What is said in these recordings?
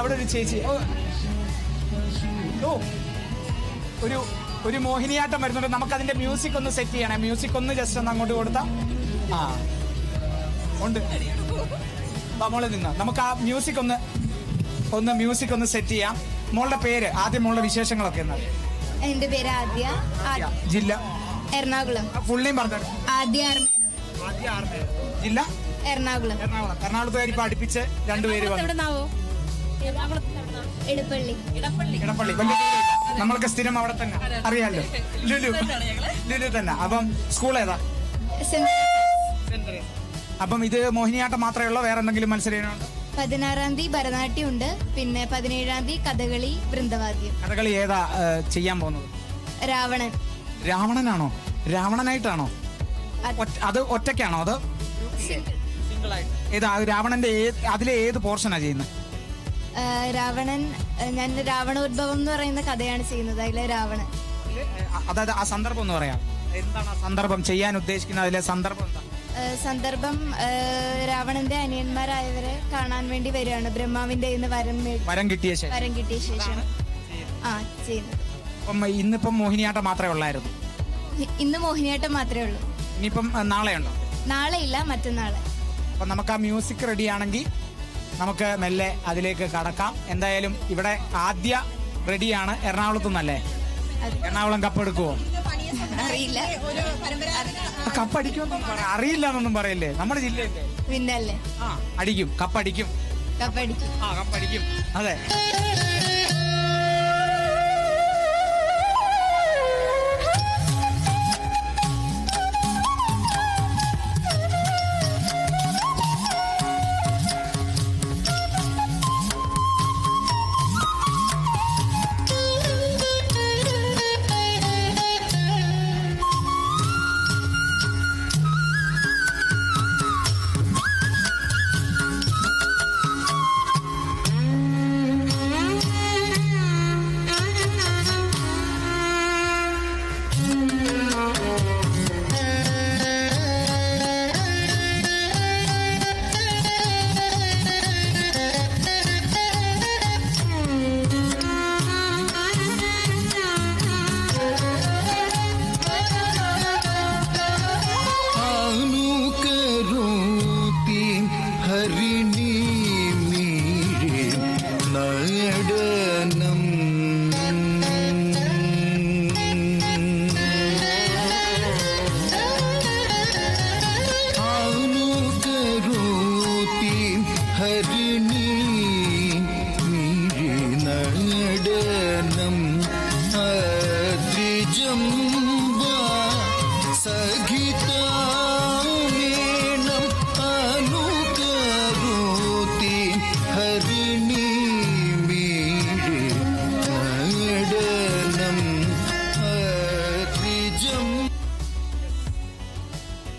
അവിടെ ഒരു ചേച്ചി. ഓ ഒരു മോഹിനിയാട്ടം വരുന്നുണ്ട്. നമുക്കതിന്റെ മ്യൂസിക് ഒന്ന് സെറ്റ് ചെയ്യണേ. മ്യൂസിക് ഒന്ന് ജസ്റ്റ് ഒന്ന് അങ്ങോട്ട് കൊടുത്താ. ആ ഉണ്ട്. മോളെ നിന്ന് നമുക്ക് ആ മ്യൂസിക് ഒന്ന് സെറ്റ് ചെയ്യാം. മോളുടെ പേര് ആദ്യം, മോളുടെ വിശേഷങ്ങളൊക്കെ എന്നാ? എന്റെ പേര് ആദ്യ. ജില്ല? എറണാകുളം. ഫുൾ നെയിം പറഞ്ഞു. ആദ്യ. ജില്ല? എറണാകുളം. എറണാകുളത്ത് വരെ പഠിപ്പിച്ച് രണ്ടുപേര് ഇടപ്പള്ളി. വലിയ നമ്മൾക്ക് സ്ഥിരം അവിടെ തന്നെ അറിയാലോ. ലുലു തന്നെ. അപ്പം സ്കൂൾ ഏതാ? അപ്പം ഇത് മോഹിനിയാട്ടം മാത്രമേ ഉള്ളൂ, വേറെ എന്തെങ്കിലും മത്സരം? 16-ാം തീയതി ഭരതനാട്യം ഉണ്ട്, പിന്നെ 17-ാം തീയതി കഥകളി, വൃന്ദവാദ്യം. കഥകളി ഏതാ ചെയ്യാൻ പോകുന്നത്? രാവണൻ. രാവണനാണോ? രാവണനായിട്ടാണോ? അത് ഒറ്റയ്ക്കാണോ അത് സിംഗിൾ ആയിട്ട്? ഏതാ രാവണന്റെ അതിലെ ഏത് പോർഷനാ ചെയ്യുന്നത്? രാവണൻ, ഞാൻ രാവണോദ്ഭവം എന്ന് പറയുന്ന കഥയാണ് ചെയ്യുന്നത്. അതിലെ രാവണൻ. അതായത് ആ സന്ദർഭം എന്ന് പറയാം. എന്താണ് ആ സന്ദർഭം ചെയ്യാൻ ഉദ്ദേശിക്കുന്നത്? അതിലെ സന്ദർഭം എന്താ? രാവണന്റെ അനിയന്മാരായവരെ കാണാൻ വേണ്ടി വരികയാണ്. ബ്രഹ്മാവിന്റെ വരം കിട്ടിയ ശേഷം ചെയ്യുന്നത്. അപ്പം ഇന്നിപ്പം മോഹിനിയാട്ടം മാത്രമേ ഉള്ളായിരുന്നു? ഇന്ന് മോഹിനിയാട്ടം മാത്രമേ ഉള്ളൂ. ഇനിയിപ്പം നാളെ ഉണ്ടോ? നാളെ ഇല്ല, മറ്റന്നാളെ. അപ്പം നമുക്ക് ആ മ്യൂസിക് റെഡിയാണെങ്കിൽ നമുക്ക് മെല്ലെ അതിലേക്ക് കടക്കാം. എന്തായാലും ഇവിടെ ആദ്യ റെഡിയാണ്. എറണാകുളത്തു നിന്നല്ലേ? എറണാകുളം കപ്പെടുക്കുവോ? അറിയില്ല. കപ്പടിക്കുമെന്നും അറിയില്ല എന്നൊന്നും പറയല്ലേ? നമ്മുടെ ജില്ലയല്ലേ? പിന്നല്ലേ. അടിക്കും, കപ്പടിക്കും. കപ്പടിക്കും. അതെ.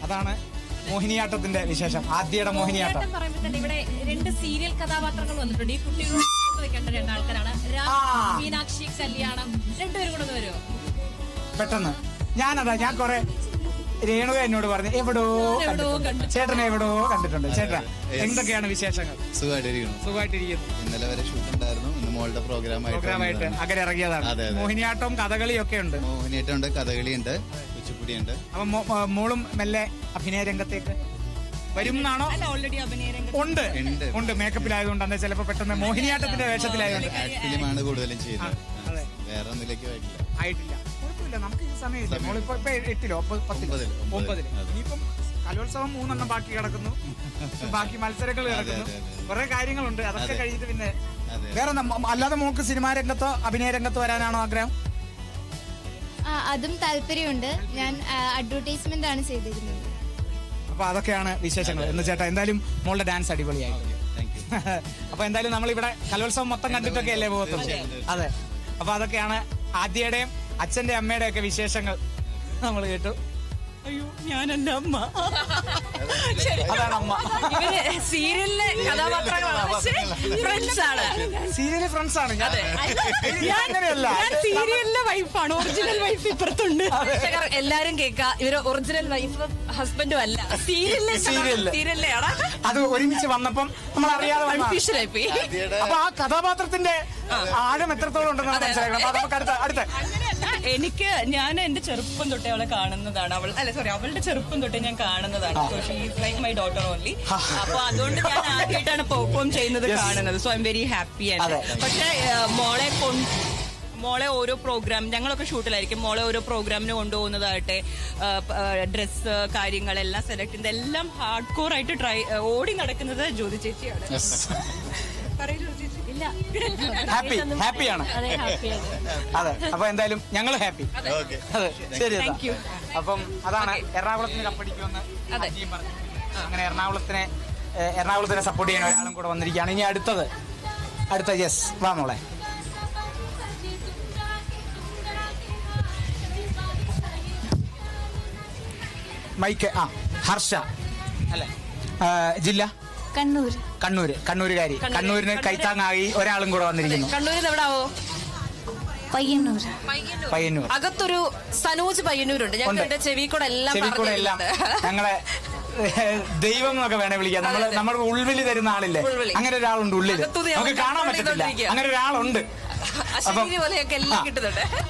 അതാണ് മോഹിനിയാട്ടത്തിന്റെ വിശേഷം. ആദ്യയുടെ മോഹിനിയാട്ടം പറയുമ്പോൾ തന്നെ ഇവിടെ 2 സീരിയൽ കഥാപാത്രങ്ങൾ വന്നിട്ടുണ്ട്. ഈ കുട്ടികൾ വെക്കേണ്ട 2 ആൾക്കാരാണ്. മീനാക്ഷി, കല്യാണം, രണ്ടുപേരും കൂടെ ഒന്ന് വരുമോ? പെട്ടെന്ന് ഞാൻ കുറെ രേണുക എന്നോട് പറഞ്ഞു എവിടോ ചേട്ടനെ എവിടോ കണ്ടിട്ടുണ്ട്. ചേട്ടൻ എന്തൊക്കെയാണ് വിശേഷങ്ങൾ? സുഖമായിട്ടിരിക്കുന്നു. ഇന്നലെ വരെ ഷൂട്ട് ഉണ്ടായിരുന്നു. ഇന്ന് മോളുടെ പ്രോഗ്രാമായിട്ട് അങ്ങനെ ഇറങ്ങിയതാണ്. മോഹിനിയാട്ടവും കഥകളിയും ഒക്കെ ഉണ്ട്. മോഹിനിയാട്ടം ഉണ്ട്, കഥകളി ഉണ്ട്, കുച്ചിപ്പുടി ഉണ്ട്. അപ്പൊ മോളും മെല്ലെ അഭിനയ രംഗത്തേക്ക് വരും എന്നാണോ? ഉണ്ട്. മേക്കപ്പിലായതുകൊണ്ട് എന്താ ചിലപ്പോ പെട്ടെന്ന് മോഹിനിയാട്ടത്തിന്റെ വേഷത്തിലായതുകൊണ്ട് ഫിലിമാണ് കൂടുതലും ചെയ്യുന്നത്. വേറെ ഒന്നിലേക്ക് ആയിട്ടില്ല. കുഴപ്പമില്ല, നമുക്ക് ഈ സമയമില്ല. മോളിപ്പോ 8-ലോ 9-ല്. ഇനിയിപ്പം കലോത്സവം 3 ബാക്കി കിടക്കുന്നു. ബാക്കി മത്സരങ്ങൾ കിടക്കുന്നു. കുറെ കാര്യങ്ങളുണ്ട്. അതൊക്കെ കഴിഞ്ഞിട്ട് പിന്നെ വേറെ അല്ലാതെ മോൾക്ക് സിനിമാ രംഗത്തോ അഭിനയ രംഗത്തോ വരാനാണോ ആഗ്രഹം? അതും താല്പര്യമുണ്ട്. ഞാൻ അഡ്വർടൈസ്മെന്റ് ആണ് ചെയ്തിരുന്നത്. അപ്പൊ അതൊക്കെയാണ് വിശേഷങ്ങൾ. എന്ന് ചേട്ടാ എന്തായാലും മോളുടെ ഡാൻസ് അടിപൊളിയായി. അപ്പൊ എന്തായാലും നമ്മളിവിടെ കലോത്സവം മൊത്തം കണ്ടിട്ടൊക്കെ അല്ലേ പോകത്തുള്ളൂ? അതെ. അപ്പൊ അതൊക്കെയാണ് ആദ്യയുടെയും അച്ഛന്റെ അമ്മയുടെ ഒക്കെ വിശേഷങ്ങൾ നമ്മൾ കേട്ടു. അയ്യോ, ഞാനെന്റെ അമ്മ. അതാണ് അമ്മ. സീരിയലിലെ കഥാപാത്രങ്ങളാണ്. ഫ്രണ്ട്സ് ആണ്. സീരിയല് ഫ്രണ്ട്സ് ആണ്. അങ്ങനെയല്ല, ഞാൻ സീരിയലിലെ വൈഫാണ്. ഒറിജിനൽ വൈഫ് ഇപ്പുറത്തുണ്ട്. എല്ലാരും കേൾക്കാ, ഇവര് ഒറിജിനൽ വൈഫും ഹസ്ബൻഡും അല്ല, സീരിയലിലെ ആണ്. അത് ഒരുമിച്ച് വന്നപ്പം നമ്മൾ അറിയാതെ കൺഫ്യൂഷനായി പോയി. അപ്പൊ ആ കഥാപാത്രത്തിന്റെ ആഴം എത്രത്തോളം ഉണ്ടെന്ന് മനസ്സിലാക്കണം. അപ്പൊ നമുക്ക് അടുത്ത ഞാൻ എന്റെ ചെറുപ്പം തൊട്ടേ അവളെ കാണുന്നതാണ്. അവളുടെ ചെറുപ്പം തൊട്ടേ ഞാൻ കാണുന്നതാണ്. So she is like my daughter only. അപ്പൊ അതുകൊണ്ട് ഞാൻ ആദ്യമായിട്ടാണ് പെർഫോം ചെയ്യുന്നത് കാണുന്നത്. So I am very happy. പക്ഷെ മോളെ ഓരോ പ്രോഗ്രാം, ഞങ്ങളൊക്കെ ഷൂട്ടിലായിരിക്കും, മോളെ ഓരോ പ്രോഗ്രാമിന് കൊണ്ടുപോകുന്നതാകട്ടെ, ഡ്രസ്സ് കാര്യങ്ങളെല്ലാം സെലക്ട് ചെയ്യുന്നത് എല്ലാം ഹാർഡ് കോർ ആയിട്ട് ഓടി നടക്കുന്നത് ജ്യോതി ചേച്ചിയാണ്. ഹാപ്പിയാണ്. അതെ, അപ്പൊ എന്തായാലും ഞങ്ങൾ ഹാപ്പി. അതെ, ശരി. അപ്പം അതാണ് എറണാകുളത്തിന് കപ്പടിക്കുമെന്ന് ടീം പറഞ്ഞു. അങ്ങനെ എറണാകുളത്തിനെ സപ്പോർട്ട് ചെയ്യാൻ ഒരാളും കൂടെ വന്നിരിക്കുകയാണ്. ഇനി അടുത്ത യെസ്, വാ മോളെ. മൈക്ക്. ഹർഷ അല്ലെ? ജില്ല കണ്ണൂരുകാരി. കണ്ണൂരിന് കൈത്താങ്ങായി ഒരാളും കൂടെ വന്നിരിക്കുന്നു. കണ്ണൂരിൽ എവിടാവോ? പയ്യന്നൂർ. അകത്തൊരു സനോജ് പയ്യന്നൂരുണ്ട്. ഞങ്ങളുടെ ചെവിക്കൂടെ എല്ലാം ഞങ്ങളെ ദൈവം എന്നൊക്കെ വേണേ വിളിക്കാം. നമ്മുടെ ഉൾവിളി തരുന്ന ആളില്ലേ, അങ്ങനെ ഒരാളുണ്ട് ഉള്ളില്. നമുക്ക് കാണാൻ പറ്റത്തില്ല, അങ്ങനെ ഒരാളുണ്ട്.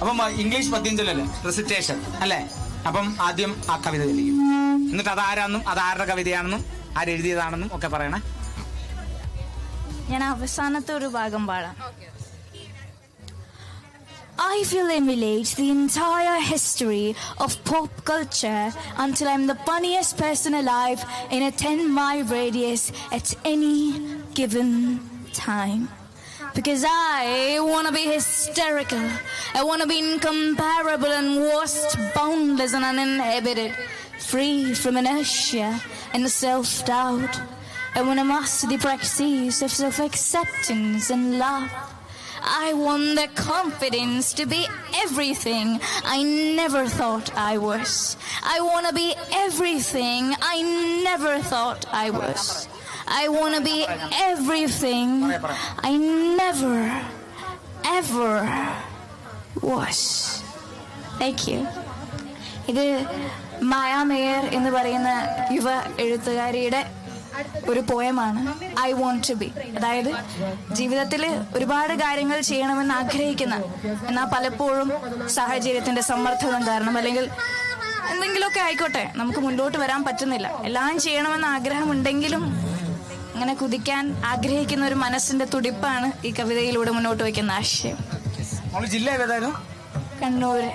അപ്പം ഇംഗ്ലീഷ് പദ്യം ചൊല്ലല്ലേ, റെസിറ്റേഷൻ അല്ലേ? അപ്പം ആദ്യം ആ കവിത ചൊല്ലിക്കും, എന്നിട്ട് അതാരാന്നും അതാരുടെ കവിതയാണെന്നും ആരെഴുതിയതാണെന്നും ഒക്കെ പറയണേ. ഞാൻ അവസാനത്തെ ഒരു ഭാഗം പാടാം. I will emulate the entire history of pop culture until I'm the funniest person alive in a 10-mile radius at any given time. Because I want to be hysterical. I want to be incomparable and worst, boundless and uninhibited. Free from inertia and self-doubt. I want to master the practice of self-acceptance and love. I want the confidence to be everything I never thought I was. I want to be everything I never thought I was. I want to be everything I never, ever was. Thank you. ഇത് മായ mayor എന്ന് പറയുന്ന യുവ എഴുത്തുകാരിയുടെ ഒരു പോയമാണ് I want to B. അതായത് ജീവിതത്തിൽ ഒരുപാട് കാര്യങ്ങൾ ചെയ്യണമെന്ന് ആഗ്രഹിക്കുന്ന, എന്നാൽ പലപ്പോഴും സാഹചര്യത്തിന്റെ സമ്മർദ്ദം കാരണം അല്ലെങ്കിൽ എന്തെങ്കിലുമൊക്കെ ആയിക്കോട്ടെ നമുക്ക് മുന്നോട്ട് വരാൻ പറ്റുന്നില്ല. എല്ലാം ചെയ്യണമെന്ന് ആഗ്രഹമുണ്ടെങ്കിലും അങ്ങനെ കുതിക്കാൻ ആഗ്രഹിക്കുന്ന ഒരു മനസ്സിന്റെ തുടിപ്പാണ് ഈ കവിതയിലൂടെ മുന്നോട്ട് വയ്ക്കുന്ന ആശയം. ജില്ല ഏതായിരുന്നു? കണ്ണൂര്.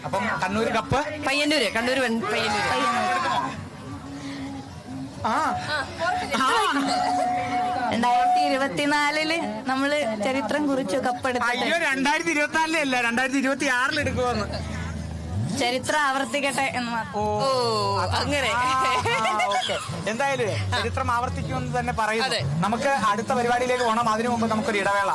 അപ്പം കണ്ണൂര് കപ്പ് പയ്യന്നൂര്. 2024 നമ്മള് ചരിത്രം കുറിച്ചു കപ്പെടുത്തു. അയ്യോ, 2024 അല്ല, 2026 എടുക്കുമെന്ന്. ചരിത്രം ആവർത്തിക്കട്ടെ എന്ന് മാത്രം. അങ്ങനെ എന്തായാലും ചരിത്രം ആവർത്തിക്കുമെന്ന് തന്നെ പറയുന്നു. നമുക്ക് അടുത്ത പരിപാടിയിലേക്ക് പോകണം. അതിനു മുമ്പ് നമുക്കൊരു ഇടവേള.